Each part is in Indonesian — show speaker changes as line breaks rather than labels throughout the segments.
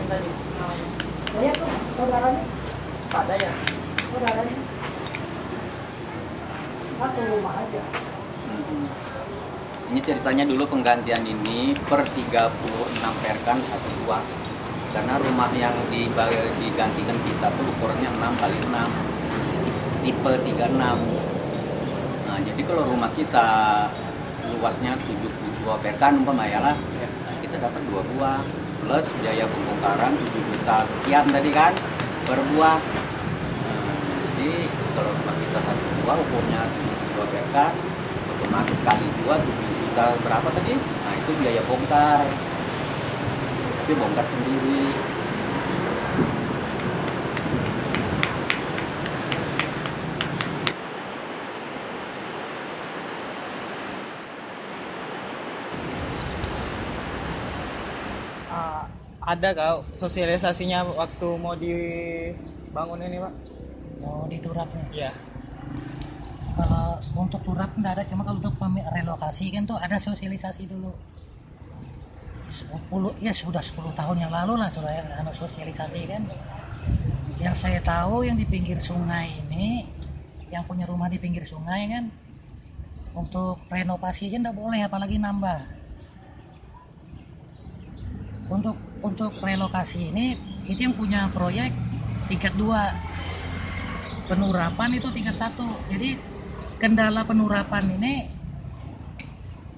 tadi namanya?
Banyak tuh saudaranya.
Ada ya?
Saudaranya. Satu rumah aja.
Ini ceritanya dulu penggantian ini per 36 perkan satu buah. Karena rumah yang digantikan kita tuh ukurannya 6 kali 6 tipe 36. Nah, jadi kalau rumah kita luasnya 72 perkan umpama ya lah, kita dapat 2 buah plus biaya pembongkaran 7 juta sekian tadi kan per buah. Jadi kalau rumah kita satu buah ukurnya 72 perkan, otomatis kali 2 7 juta berapa tadi? Nah, itu biaya bongkar. Tapi bongkar sendiri.
Ada kau sosialisasinya waktu mau dibangun ini Pak?
Mau diturap nih.
Iya.
Kalau untuk turap nggak ada, cuma kalau untuk relokasi kan tuh ada sosialisasi dulu. 10 tahun yang lalu lah sudah ada sosialisasi kan. Yang saya tahu yang di pinggir sungai ini, yang punya rumah di pinggir sungai kan, untuk renovasi aja nggak boleh, apalagi nambah. Untuk relokasi ini, itu yang punya proyek tingkat 2, penurapan itu tingkat 1. Jadi kendala penurapan ini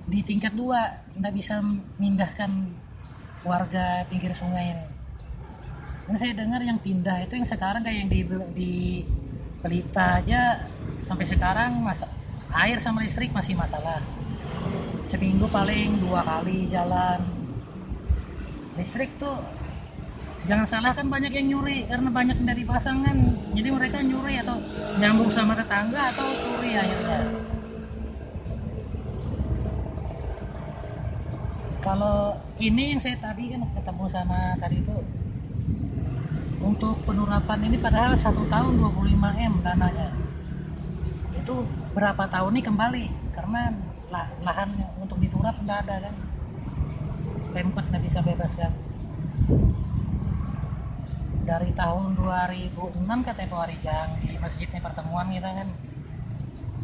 di tingkat 2, nggak bisa memindahkan warga pinggir sungai ini. Ini saya dengar yang pindah itu yang sekarang kayak yang di Pelita aja sampai sekarang air sama listrik masih masalah. Seminggu paling 2 kali jalan. Listrik tuh jangan salah kan banyak yang nyuri karena banyak dari pasangan, jadi mereka nyuri atau nyambung sama tetangga atau curi akhirnya. Kalau ini yang saya tadi kan ketemu sama tadi itu, untuk penurapan ini padahal 1 tahun 25 M dananya, itu berapa tahun ini kembali karena lahan untuk diturap nggak ada kan. Pemkot nggak bisa bebaskan. Dari tahun 2006 katanya Pak Warijang di masjidnya pertemuan kita kan,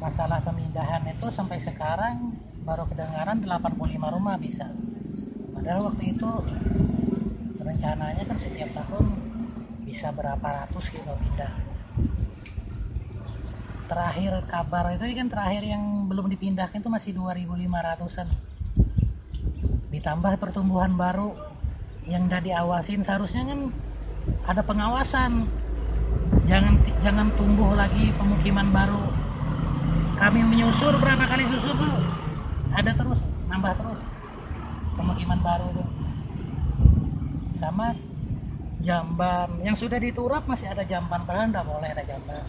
masalah pemindahan itu sampai sekarang baru kedengaran 85 rumah bisa. Padahal waktu itu rencananya kan setiap tahun bisa berapa ratus gitu pindah. Terakhir kabar itu kan, terakhir yang belum dipindahkan itu masih 2.500-an. Ditambah pertumbuhan baru yang udah diawasin, seharusnya kan ada pengawasan, jangan tumbuh lagi pemukiman baru. Kami menyusur berapa kali susur tuh ada terus, nambah terus pemukiman baru tuh. Sama jamban yang sudah diturap masih ada jamban, padahal nggak boleh ada jamban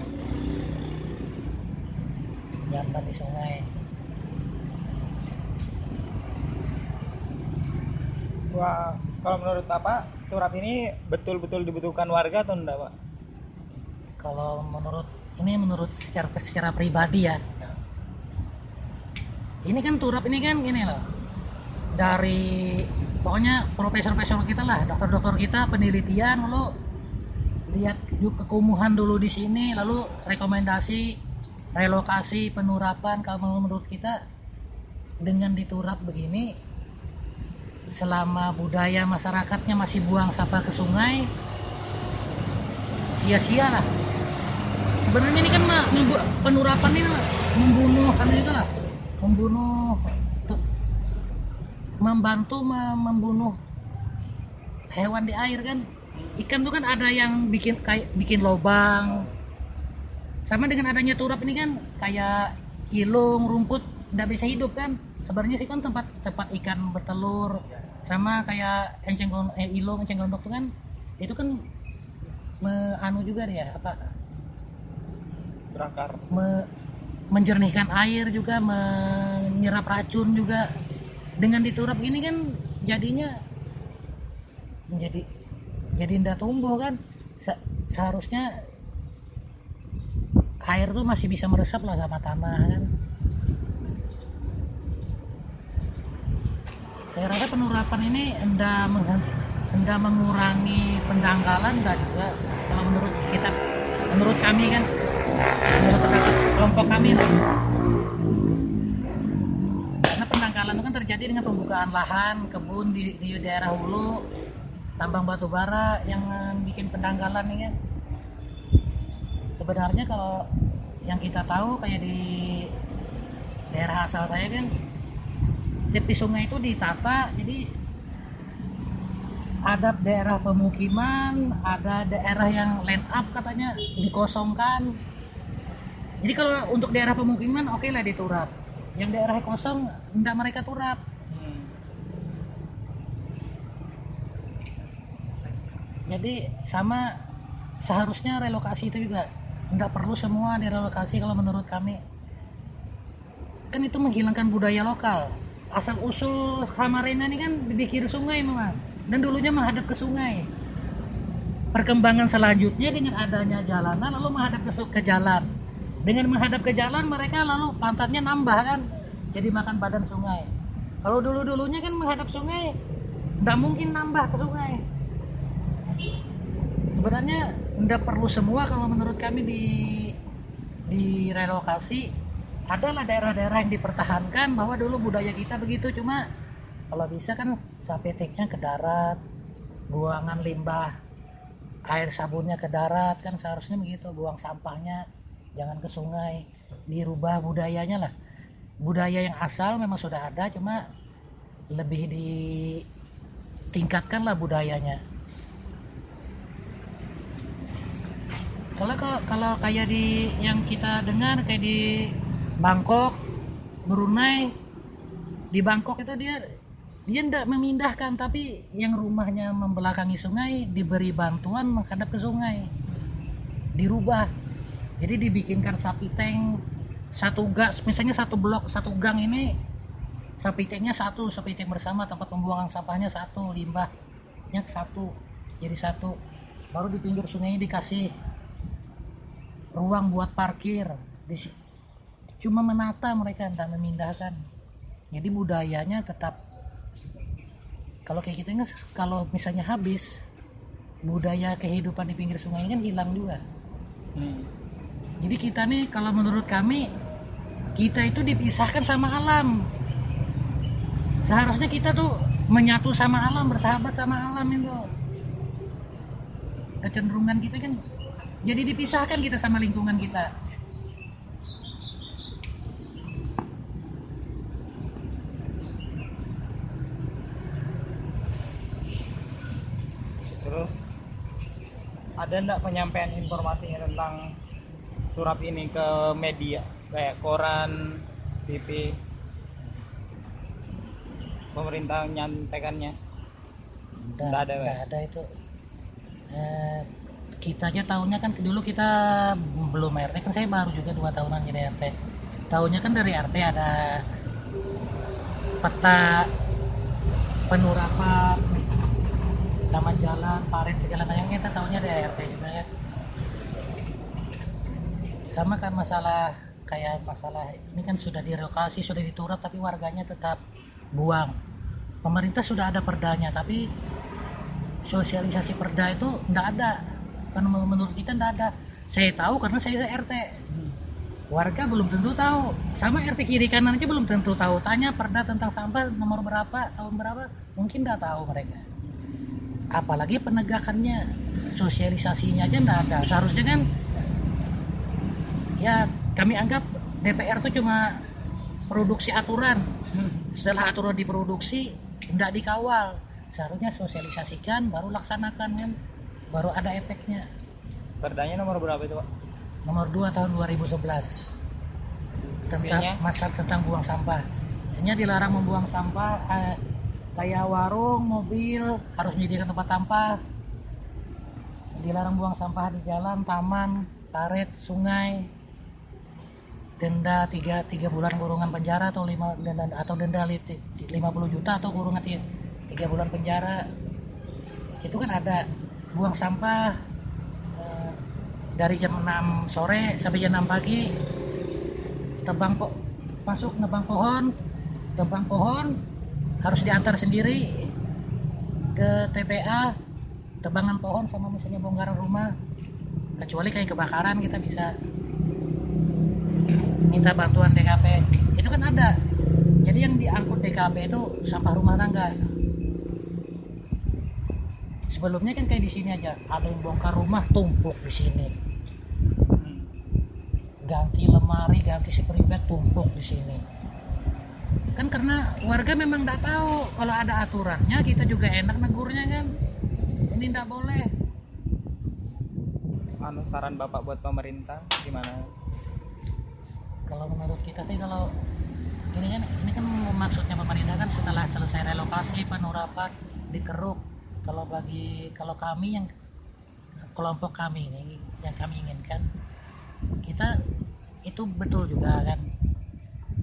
di sungai.
Wah, kalau menurut Bapak, turap ini betul-betul dibutuhkan warga atau enggak Pak?
Kalau menurut secara pribadi ya, ini kan turap ini kan gini loh, dari pokoknya profesor kita lah, dokter kita penelitian, lalu lihat kekumuhan dulu di sini, lalu rekomendasi relokasi penurapan. Kalau menurut kita dengan diturap begini, selama budaya masyarakatnya masih buang sampah ke sungai, sia-sia lah. Sebenarnya ini kan penurapan ini membunuh kan itu lah, membantu membunuh hewan di air kan. Ikan tuh kan ada yang bikin lubang. Sama dengan adanya turap ini kan kayak ilung, rumput nggak bisa hidup kan. Sebenarnya sih kan tempat ikan bertelur, sama kayak ilung, enceng gondok tuh kan, itu kan juga dia
Berakar.
Menjernihkan air juga, menyerap racun juga. Dengan diturap gini kan jadinya jadi ndak tumbuh kan. Seharusnya air tuh masih bisa meresap lah sama tanah kan. Saya rasa penurapan ini ndak hendak mengurangi pendangkalan enggak juga. Kalau menurut kami kan, menurut kelompok kami lah. Karena pendangkalan itu kan terjadi dengan pembukaan lahan, kebun di daerah hulu, tambang batu bara yang bikin pendangkalan ini kan. Sebenarnya kalau yang kita tahu kayak di daerah asal saya kan, tepi sungai itu ditata, jadi ada daerah pemukiman, ada daerah yang land up katanya dikosongkan. Jadi kalau untuk daerah pemukiman oke lah diturap, yang daerah kosong tidak mereka turap. Jadi sama, seharusnya relokasi itu juga nggak perlu semua direlokasi kalau menurut kami. Kan itu menghilangkan budaya lokal. Asal usul Samarinda ini kan di pinggir sungai memang, dan dulunya menghadap ke sungai. Perkembangan selanjutnya dengan adanya jalanan lalu menghadap ke jalan. Dengan menghadap ke jalan mereka lalu pantatnya nambah kan, jadi makan badan sungai. Kalau dulunya kan menghadap sungai, nggak mungkin nambah ke sungai. Sebenarnya nggak perlu semua kalau menurut kami di relokasi. Adalah daerah-daerah yang dipertahankan bahwa dulu budaya kita begitu, cuma kalau bisa kan sapeteknya ke darat, buangan limbah air sabunnya ke darat, kan seharusnya begitu, buang sampahnya jangan ke sungai, dirubah budayanya lah. Budaya yang asal memang sudah ada, cuma lebih ditingkatkan lah budayanya. Kalau kayak di yang kita dengar kayak di Bangkok, Brunei, di Bangkok itu dia tidak memindahkan, tapi yang rumahnya membelakangi sungai diberi bantuan menghadap ke sungai, dirubah. Jadi dibikinkan sapi tank satu gas, misalnya satu blok satu gang ini sapi tanknya satu, sapi tank bersama, tempat pembuangan sampahnya satu, limbahnya satu, jadi satu. Baru di pinggir sungai dikasih ruang buat parkir, cuma menata, mereka tidak memindahkan. Jadi budayanya tetap. Kalau kayak kita kan, kalau misalnya habis, budaya kehidupan di pinggir sungai kan hilang juga. Jadi kita nih, kalau menurut kami, kita itu dipisahkan sama alam. Seharusnya kita tuh menyatu sama alam, bersahabat sama alam itu. Kecenderungan kita kan jadi dipisahkan kita sama lingkungan kita.
Terus ada enggak penyampaian informasinya tentang turap ini ke media kayak koran, TV? Pemerintah nyampaikannya? Enggak ada
itu. Kita aja tahunya kan dulu kita belum RT, kan saya baru juga 2 tahunan jadi RT. Tahunya kan dari RT ada peta penurapan, nama jalan, parit segala macam, kita tahunya dari RT juga ya. Sama kan masalah ini kan sudah direlokasi, sudah diturap, tapi warganya tetap buang. Pemerintah sudah ada perdanya, tapi sosialisasi perda itu enggak ada. Karena menurut kita enggak ada. Saya tahu karena saya RT. Warga belum tentu tahu. Sama RT kiri kanan aja belum tentu tahu. Tanya perda tentang sampah nomor berapa, tahun berapa, mungkin enggak tahu mereka. Apalagi penegakannya, sosialisasinya aja enggak ada. Seharusnya kan ya kami anggap DPR itu cuma produksi aturan. Setelah aturan diproduksi enggak dikawal. Seharusnya sosialisasikan baru laksanakan kan, baru ada efeknya.
Perdanya nomor berapa itu, Pak?
Nomor 2 tahun 2011 tentang masalah tentang buang sampah. Isinya dilarang membuang sampah, kayak warung, mobil harus menyediakan tempat sampah. Dilarang buang sampah di jalan, taman, parit, sungai. Denda 3 bulan kurungan penjara atau denda 50 juta atau kurungan 3 bulan penjara. Itu kan ada. Buang sampah dari jam 6 sore sampai jam 6 pagi. Nebang pohon harus diantar sendiri. ke TPA, tebangan pohon sama misalnya bongkaran rumah, kecuali kayak kebakaran kita bisa minta bantuan DKP, itu kan ada. Jadi yang diangkut DKP itu sampah rumah tangga. Sebelumnya kan kayak di sini aja, ada yang bongkar rumah tumpuk di sini, ganti lemari, ganti spring-bed tumpuk di sini. Kan karena warga memang nggak tahu kalau ada aturannya, kita juga enak negurnya kan. Ini nggak boleh.
Saran Bapak buat pemerintah gimana?
Kalau menurut kita sih, kalau ini kan maksudnya pemerintah kan setelah selesai relokasi penurapan dikeruk. Kalau kami yang kelompok kami ini yang kami inginkan, kita itu betul juga kan.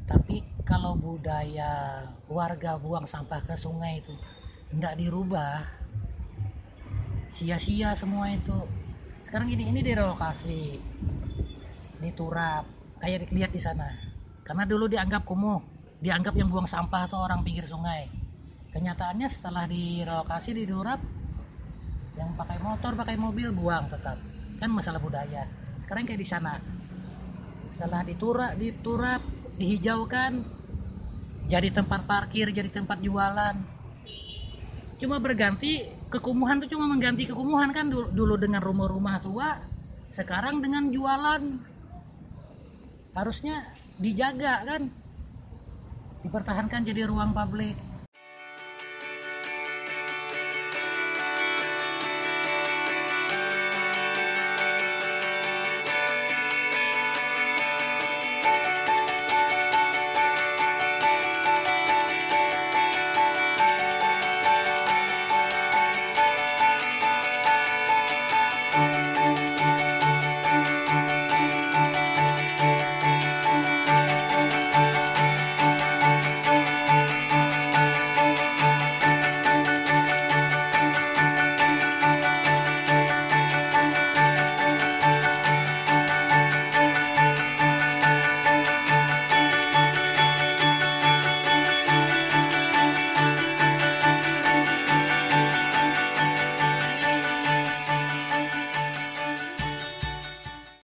Tapi kalau budaya warga buang sampah ke sungai itu tidak dirubah, sia-sia semua itu. Sekarang ini direlokasi, diturap, kayak dilihat di sana. Karena dulu dianggap kumuh, dianggap yang buang sampah atau orang pinggir sungai. Kenyataannya setelah direlokasi, diturap, yang pakai motor, pakai mobil buang tetap. Kan masalah budaya. Sekarang kayak di sana. Setelah diturap, dihijaukan, jadi tempat parkir, jadi tempat jualan. Cuma berganti kekumuhan tuh, cuma mengganti kekumuhan kan. Dulu dengan rumah-rumah tua, sekarang dengan jualan. Harusnya dijaga kan, dipertahankan jadi ruang publik.